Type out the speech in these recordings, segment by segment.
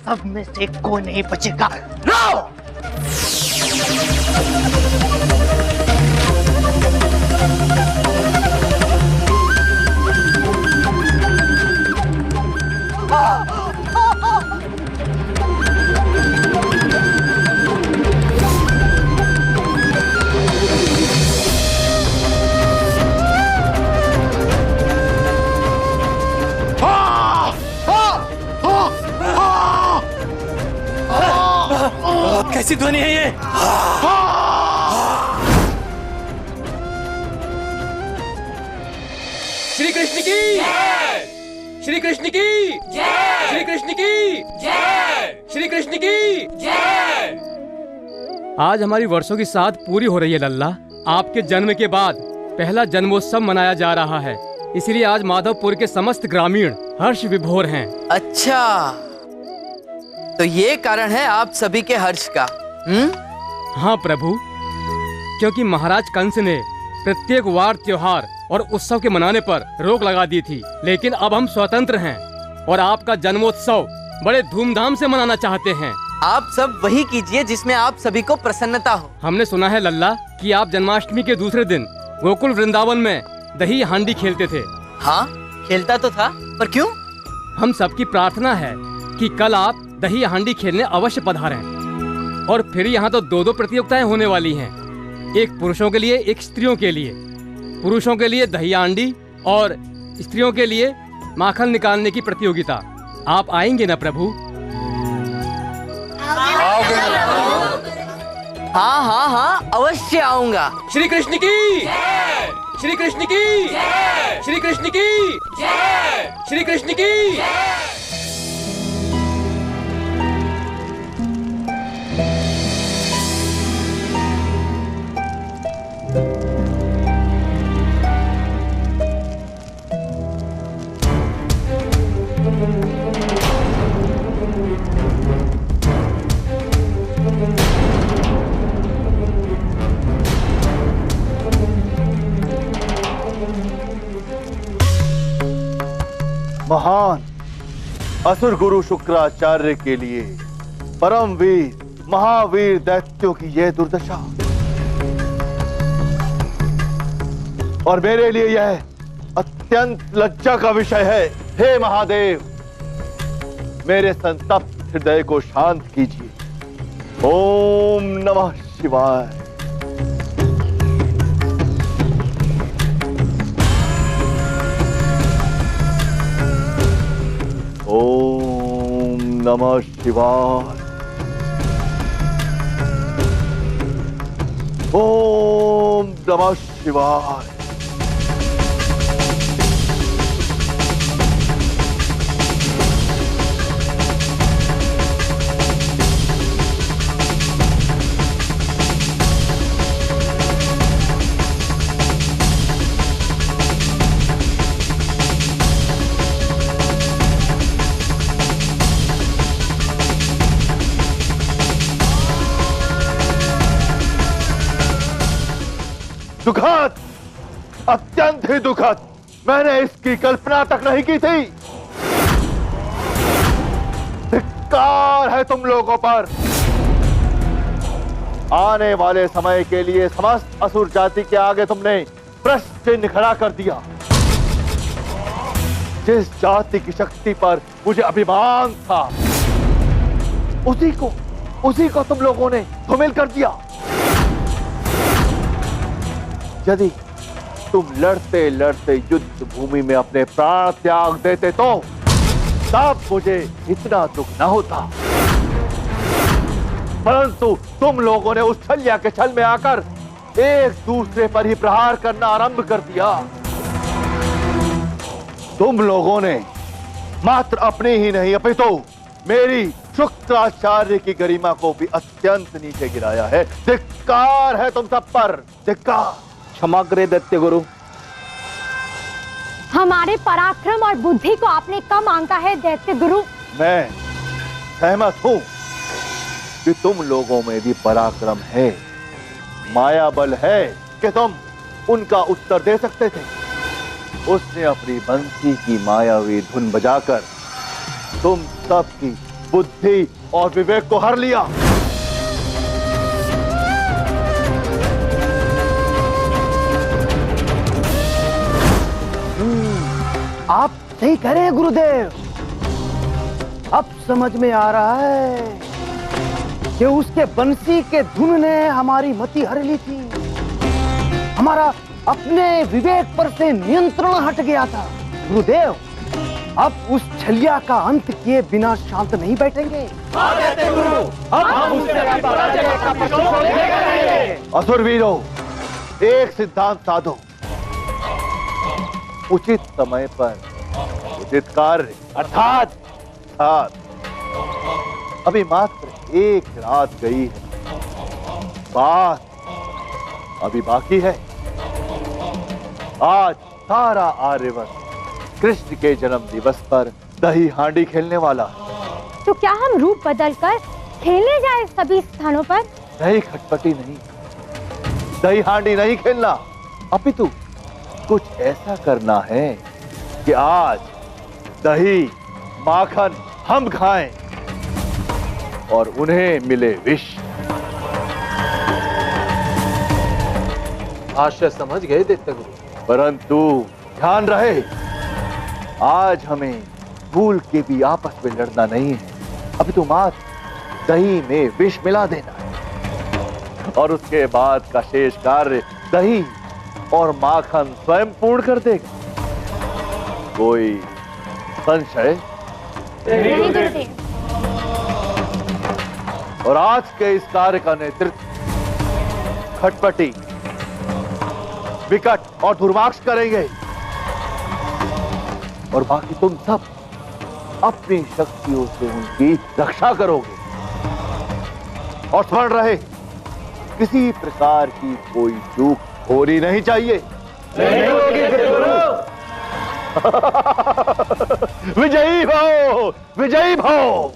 सब में से कोई नहीं बचेगा। लो! कैसी ध्वनि है ये? श्री कृष्ण की जय! श्री कृष्ण की जय! श्री कृष्ण की जय! श्री कृष्ण की जय! आज हमारी वर्षों की साथ पूरी हो रही है लल्ला। आपके जन्म के बाद पहला जन्मोत्सव मनाया जा रहा है, इसलिए आज माधवपुर के समस्त ग्रामीण हर्ष विभोर हैं। अच्छा, तो ये कारण है आप सभी के हर्ष का? हाँ प्रभु, क्योंकि महाराज कंस ने प्रत्येक वार त्योहार और उत्सव के मनाने पर रोक लगा दी थी, लेकिन अब हम स्वतंत्र हैं और आपका जन्मोत्सव बड़े धूमधाम से मनाना चाहते हैं। आप सब वही कीजिए जिसमें आप सभी को प्रसन्नता हो। हमने सुना है लल्ला कि आप जन्माष्टमी के दूसरे दिन गोकुल वृंदावन में दही हांडी खेलते थे। हाँ, खेलता तो था, पर क्यों? हम सबकी प्रार्थना है कि कल आप दही हांडी खेलने अवश्य पधारें। और फिर यहाँ तो दो प्रतियोगिताएं होने वाली हैं, एक पुरुषों के लिए, एक स्त्रियों के लिए। पुरुषों के लिए दही हांडी और स्त्रियों के लिए माखन निकालने की प्रतियोगिता। आप आएंगे ना प्रभु? हाँ हाँ हाँ, अवश्य आऊंगा। श्री कृष्ण की जय! श्री कृष्ण की जय! श्री कृष्ण की जय! श्री कृष्ण की जय! महान असुर गुरु शुक्राचार्य के लिए परम वीर महावीर दैत्यों की यह दुर्दशा, और मेरे लिए यह अत्यंत लज्जा का विषय है। हे महादेव, मेरे संतप्त हृदय को शांत कीजिए। ओम नमः शिवाय। ओम नमः शिवाय। ओम नमः शिवाय। दुखद, अत्यंत ही दुखद। मैंने इसकी कल्पना तक नहीं की थी। धिक्कार है तुम लोगों पर। आने वाले समय के लिए समस्त असुर जाति के आगे तुमने प्रश्न चिन्ह खड़ा कर दिया। जिस जाति की शक्ति पर मुझे अभिमान था, उसी को तुम लोगों ने धूमिल कर दिया। यदि तुम लड़ते लड़ते युद्ध भूमि में अपने प्राण त्याग देते तो तब मुझे इतना दुख न होता, परंतु तुम लोगों ने उस छल्या के छल में आकर एक दूसरे पर ही प्रहार करना आरंभ कर दिया। तुम लोगों ने मात्र अपनी ही नहीं अपितु मेरी शुक्राचार्य की गरिमा को भी अत्यंत नीचे गिराया है। धिक्कार है तुम सब पर, धिक्कार। क्षमा करे दैत्य गुरु। हमारे पराक्रम और बुद्धि को आपने कम आंका है दैत्य गुरु। मैं सहमत हूं कि तुम लोगों में भी पराक्रम है, माया बल है कि तुम उनका उत्तर दे सकते थे। उसने अपनी बंसी की मायावी धुन बजाकर तुम सबकी बुद्धि और विवेक को हर लिया। आप सही कह रहे हैं गुरुदेव। अब समझ में आ रहा है कि उसके बंसी के धुन ने हमारी मति हर ली थी। हमारा अपने विवेक पर से नियंत्रण हट गया था। गुरुदेव, अब उस छलिया का अंत किए बिना शांत नहीं बैठेंगे। असुरवीरों, एक सिद्धांत साधो। उचित समय पर उचित कार्य, अर्थात अभी मात्र एक रात गई है, बात अभी बाकी है। आज सारा आर्यवर्त कृष्ण के जन्म दिवस पर दही हांडी खेलने वाला है। तो क्या हम रूप बदलकर खेलने जाए सभी स्थानों पर? दही खटपटी नहीं, दही हांडी नहीं खेलना, अपितु कुछ ऐसा करना है कि आज दही माखन हम खाएं और उन्हें मिले विष। आशय समझ गए दैत्य गुरु, परंतु ध्यान रहे, आज हमें भूल के भी आपस में लड़ना नहीं है। अभी तो मात्र दही में विष मिला देना है और उसके बाद का शेष कार्य दही और माखन स्वयं पूर्ण कर देगा। कोई संशय? नहीं गुरुदेव। और आज के इस कार्य का नेतृत्व खटपटी, विकट और दुर्वाक्ष करेंगे और बाकी तुम सब अपनी शक्तियों से उनकी रक्षा करोगे। और स्मरण रहे, किसी प्रकार की कोई चूक होनी नहीं चाहिए। विजयी भव, विजयी भव।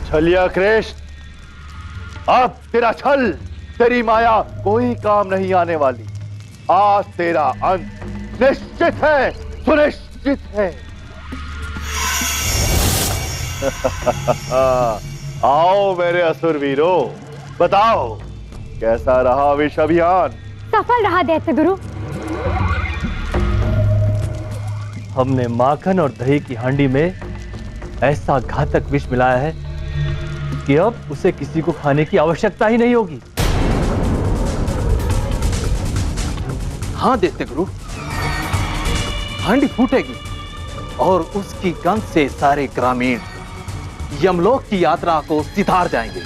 छलिया कृष्ण, अब तेरा छल, तेरी माया कोई काम नहीं आने वाली। आज तेरा अंत निश्चित है, सुनिश्चित है। आओ मेरे असुर वीरों, बताओ कैसा रहा विष अभियान? सफल रहा दैत्य गुरु। हमने माखन और दही की हांडी में ऐसा घातक विष मिलाया है कि अब उसे किसी को खाने की आवश्यकता ही नहीं होगी। हाँ दैत्य गुरु, हांडी फूटेगी और उसकी गंध से सारे ग्रामीण यमलोक की यात्रा को सिधार जाएंगे।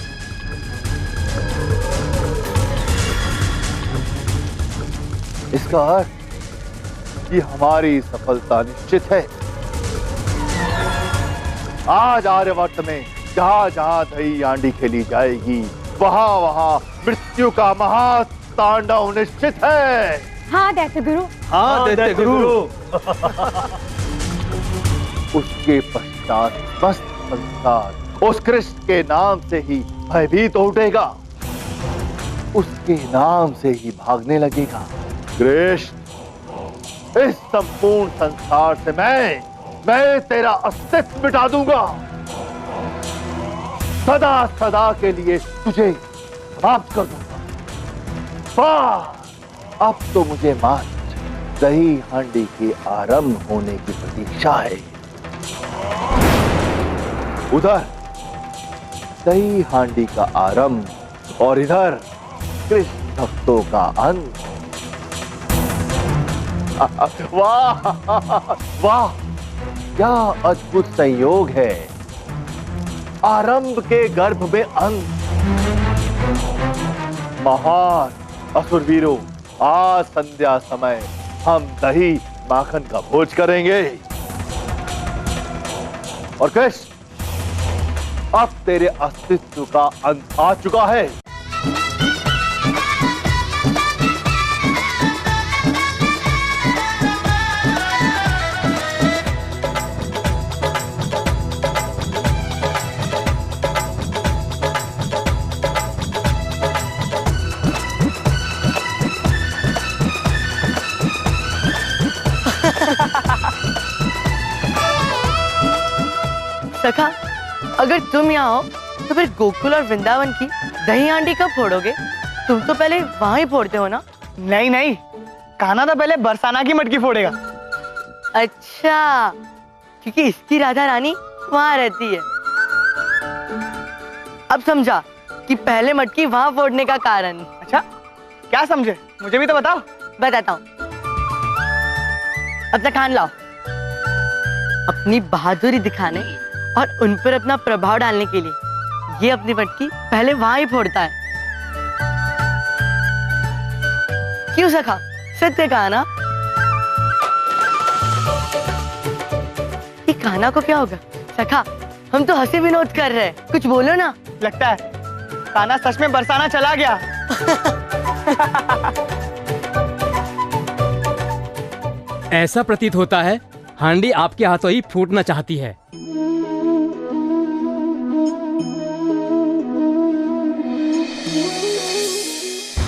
इसका अर्थ कि हमारी सफलता निश्चित है। आज आर्यवर्त में जहां जहां दही हांडी खेली जाएगी, वहां वहां मृत्यु का महातांडव निश्चित है। हाँ दैत्य गुरु। हाँ दैत्य गुरु। उसके पश्चात समस्त संसार उस कृष्ण के नाम से ही भयभीत उठेगा। उसके नाम से ही भागने लगेगा। कृष्ण, इस संपूर्ण संसार से मैं तेरा अस्तित्व मिटा दूंगा। सदा सदा के लिए तुझे समाप्त कर दूंगा। वाह, अब तो मुझे मात्र दही हांडी के आरंभ होने की प्रतीक्षा है। उधर दही हांडी का आरंभ और इधर कृष्ण भक्तों का अंत। वाह वाह, क्या अद्भुत संयोग है। आरंभ के गर्भ में अंत। महान असुरवीरों, आज संध्या समय हम दही माखन का भोज करेंगे। और कृष्ण, अब तेरे अस्तित्व का अंत आ चुका है। सखा, अगर तुम यहाँ हो तो फिर गोकुल और वृंदावन की दही हांडी कब फोड़ोगे? तुम तो पहले वहां ही फोड़ते हो ना? नहीं नहीं, कान्हा तो पहले बरसाना की मटकी फोड़ेगा। अच्छा, क्योंकि इसकी राधा रानी वहां रहती है। अब समझा कि पहले मटकी वहां फोड़ने का कारण। अच्छा, क्या समझे? मुझे भी तो बताओ। बताता हूँ। अपना कान लाओ। अपनी बहादुरी दिखाने और उन पर अपना प्रभाव डालने के लिए ये अपनी मटकी पहले वहां ही फोड़ता है। क्यों सखा, सत्य कहा ना? ये कान्हा को क्या होगा? सखा, हम तो हंसी विनोद कर रहे हैं, कुछ बोलो ना। लगता है कान्हा सच में बरसाना चला गया। ऐसा प्रतीत होता है हांडी आपके हाथों ही फूटना चाहती है।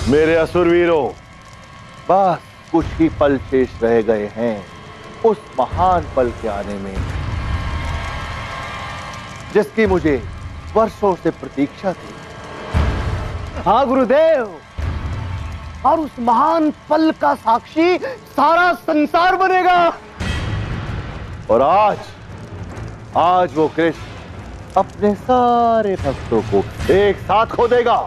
मेरे असुरवीरों, बस कुछ ही पल शेष रह गए हैं उस महान पल के आने में, जिसकी मुझे वर्षों से प्रतीक्षा थी। हाँ गुरुदेव, और उस महान पल का साक्षी सारा संसार बनेगा। और आज वो कृष्ण अपने सारे भक्तों को एक साथ खो देगा।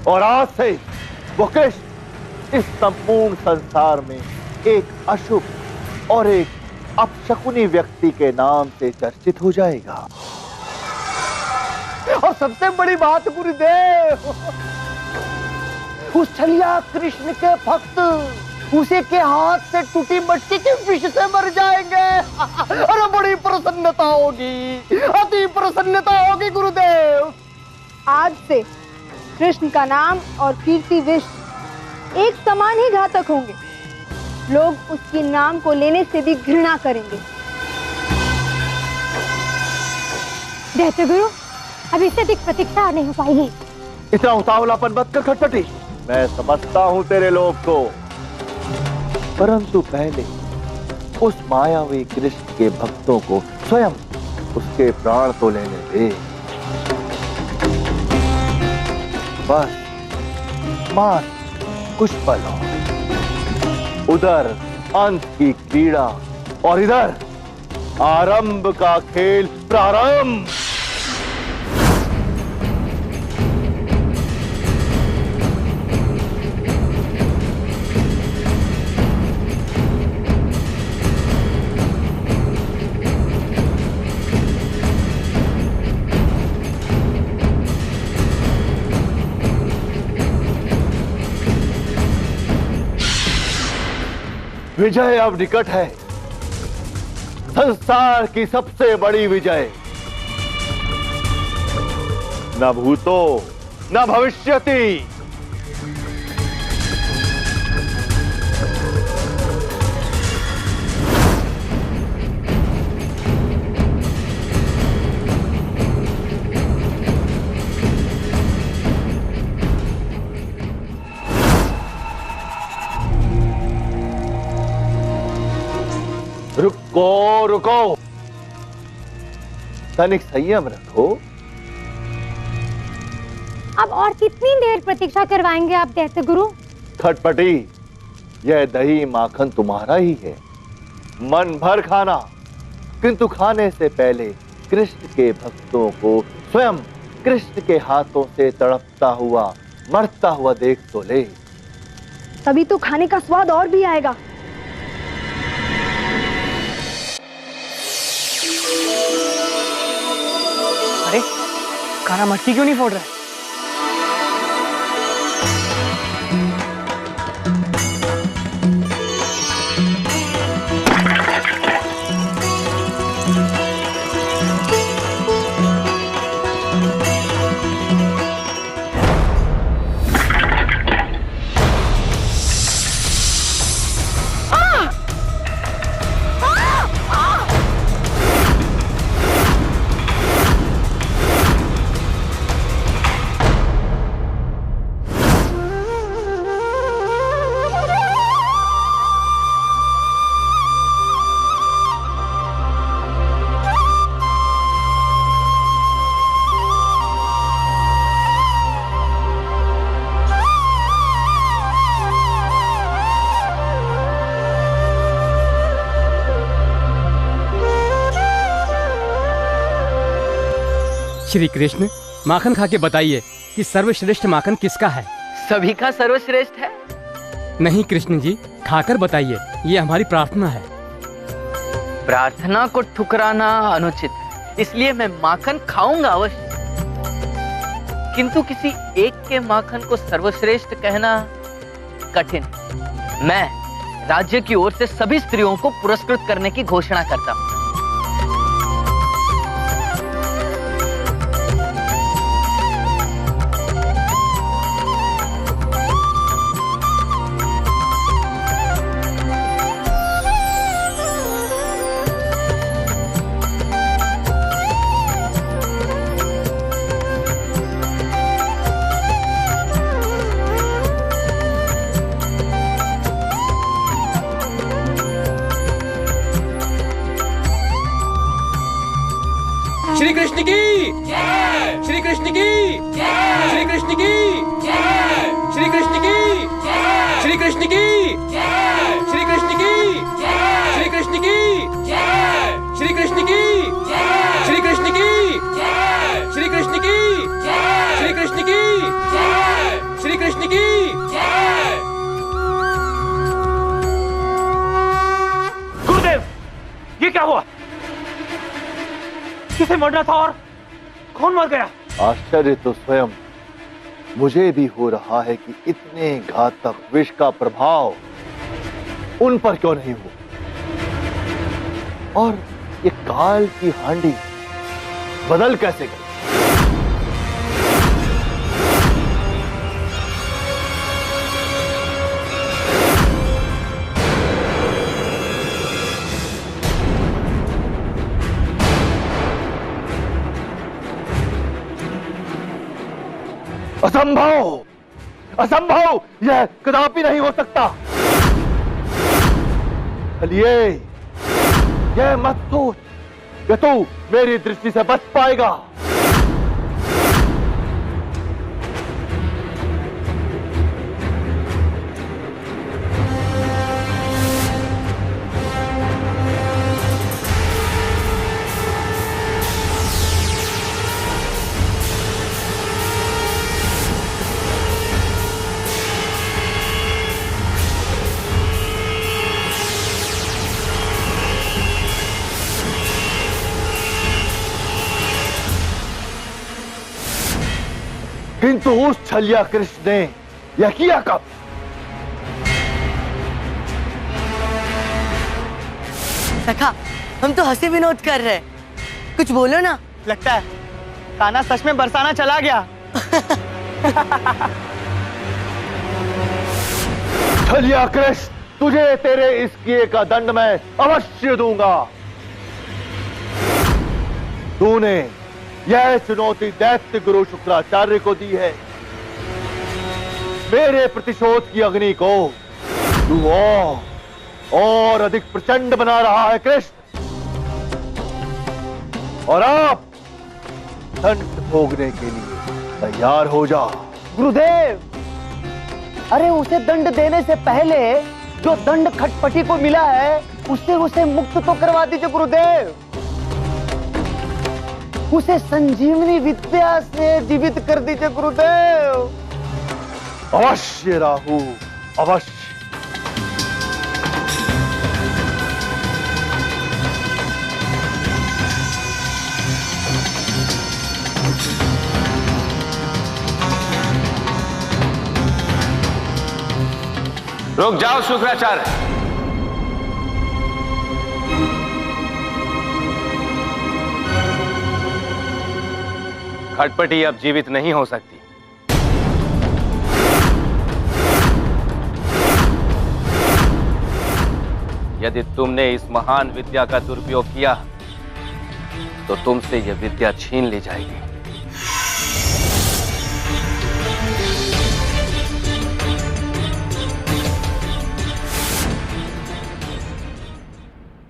और आज से वो कृष्ण इस संपूर्ण संसार में एक अशुभ और एक अपशकुनी व्यक्ति के नाम से चर्चित हो जाएगा। और सबसे बड़ी बात गुरुदेव, उस छलिया कृष्ण के भक्त उसे के हाथ से टूटी मटकी के विष से मर जाएंगे। अरे बड़ी प्रसन्नता होगी, अति प्रसन्नता होगी गुरुदेव। आज से कृष्ण का नाम और कीर्ति विष एक समान ही घातक होंगे। लोग उसके नाम को लेने से भी घृणा करेंगे। दैत्य गुरु, अब इससे अधिक प्रतीक्षा नहीं हो पाएगी। इतना उतावलापन मत कर खटपटी। मैं समझता हूं तेरे लोभ को, परंतु पहले उस मायावी कृष्ण के भक्तों को स्वयं उसके प्राण तो लेने दे। बस मात्र कुछ पल और। उधर अंत की क्रीड़ा और इधर आरंभ का खेल प्रारंभ। विजय अब निकट है, संसार की सबसे बड़ी विजय। न भूतो न भविष्यति। रुको रुको, तनिक संयम रखो। अब और कितनी देर प्रतीक्षा करवाएंगे आप दैत्य गुरु? खटपटी, यह दही माखन तुम्हारा ही है, मन भर खाना, किंतु खाने से पहले कृष्ण के भक्तों को स्वयं कृष्ण के हाथों से तड़पता हुआ मरता हुआ देख तो ले। तभी तो खाने का स्वाद और भी आएगा। अरे खाना मटकी क्यों नहीं फोड़ रहा है? श्री कृष्ण, माखन खा के बताइए कि सर्वश्रेष्ठ माखन किसका है? सभी का सर्वश्रेष्ठ है। नहीं कृष्ण जी, खाकर बताइए, ये हमारी प्रार्थना है। प्रार्थना को ठुकराना अनुचित है, इसलिए मैं माखन खाऊंगा अवश्य, किंतु किसी एक के माखन को सर्वश्रेष्ठ कहना कठिन। मैं राज्य की ओर से सभी स्त्रियों को पुरस्कृत करने की घोषणा करता हूँ। श्री कृष्ण की जय, श्री कृष्ण की जय, श्री कृष्ण की जय, श्री कृष्ण की जय, श्री कृष्ण की जय, श्री कृष्ण की जय, श्री कृष्ण की जय, श्री कृष्ण की जय, श्री कृष्ण की जय, श्री कृष्ण की जय, श्री कृष्ण की जय, श्री कृष्ण की जय। गुरुदेव, ये क्या हुआ? किसे मरना था और कौन मर गया? आश्चर्य तो स्वयं मुझे भी हो रहा है कि इतने घातक विष का प्रभाव उन पर क्यों नहीं हुआ, और ये काल की हांडी बदल कैसे गई? असंभव, असंभव, यह कदापि नहीं हो सकता। चलिए, यह मत सोच कि तू मेरी दृष्टि से बच पाएगा। किंतु उस छलिया कृष्ण ने यह किया कब? सखा, हम तो हंसी विनोद कर रहे हैं, कुछ बोलो ना। लगता है कान्हा सच में बरसाना चला गया। छलिया कृष्ण, तुझे तेरे इस किए का दंड मैं अवश्य दूंगा। तूने यह चुनौती दैत्य गुरु शुक्राचार्य को दी है। मेरे प्रतिशोध की अग्नि को तू और अधिक प्रचंड बना रहा है कृष्ण। और आप दंड भोगने के लिए तैयार हो जाओ। गुरुदेव, अरे उसे दंड देने से पहले जो दंड खटपटी को मिला है उससे उसे मुक्त तो करवा दीजिए गुरुदेव। उसे संजीवनी विद्या से जीवित कर दीजिए गुरुदेव। अवश्य राहु, अवश्य। रुक जाओ शुक्राचार्य। खटपटी अब जीवित नहीं हो सकती। यदि तुमने इस महान विद्या का दुरुपयोग किया तो तुमसे यह विद्या छीन ली जाएगी।